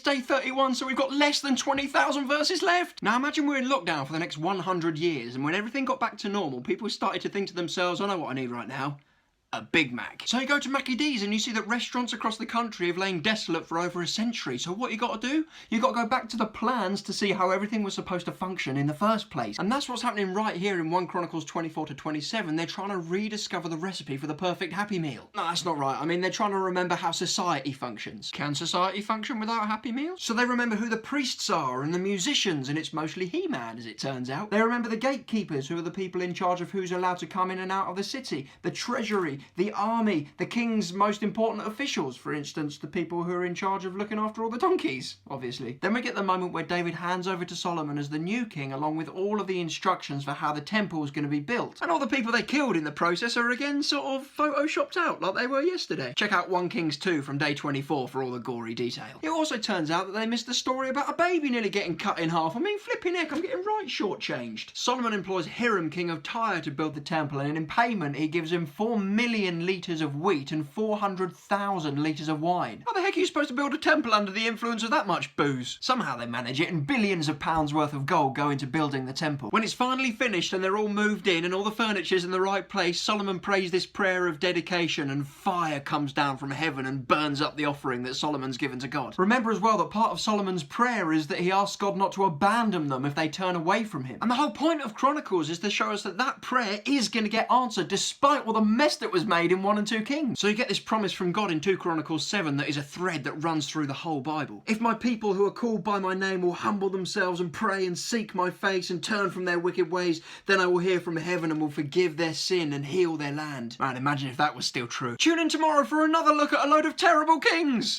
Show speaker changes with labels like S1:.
S1: day 31, so we've got less than 20,000 verses left. Now imagine we're in lockdown for the next 100 years, and when everything got back to normal, people started to think to themselves, I know what I need right now. A Big Mac. So you go to Mackie D's and you see that restaurants across the country have lain desolate for over a century. So what you got to do? You got to go back to the plans to see how everything was supposed to function in the first place. And that's what's happening right here in 1 Chronicles 24 to 27. They're trying to rediscover the recipe for the perfect Happy Meal. No, that's not right. I mean, they're trying to remember how society functions. Can society function without a Happy Meal? So they remember who the priests are and the musicians, and it's mostly He-Man, as it turns out. They remember the gatekeepers, who are the people in charge of who's allowed to come in and out of the city, the treasury, the army, the king's most important officials, for instance, the people who are in charge of looking after all the donkeys, obviously. Then we get the moment where David hands over to Solomon as the new king, along with all of the instructions for how the temple is going to be built. And all the people they killed in the process are again sort of photoshopped out like they were yesterday. Check out 1 Kings 2 from day 24 for all the gory detail. It also turns out that they missed the story about a baby nearly getting cut in half. I mean, flipping heck, I'm getting right shortchanged. Solomon employs Hiram, king of Tyre, to build the temple, and in payment he gives him 4 million litres of wheat and 400,000 litres of wine. How the heck are you supposed to build a temple under the influence of that much booze? Somehow they manage it, and billions of pounds worth of gold go into building the temple. When it's finally finished and they're all moved in and all the furniture's in the right place, Solomon prays this prayer of dedication, and fire comes down from heaven and burns up the offering that Solomon's given to God. Remember as well that part of Solomon's prayer is that he asks God not to abandon them if they turn away from him. And the whole point of Chronicles is to show us that that prayer is going to get answered despite all the mess that was made in 1 and 2 Kings. So you get this promise from God in 2 Chronicles 7 that is a thread that runs through the whole Bible. If my people who are called by my name will humble themselves and pray and seek my face and turn from their wicked ways, then I will hear from heaven and will forgive their sin and heal their land. Man, imagine if that was still true. Tune in tomorrow for another look at a load of terrible kings!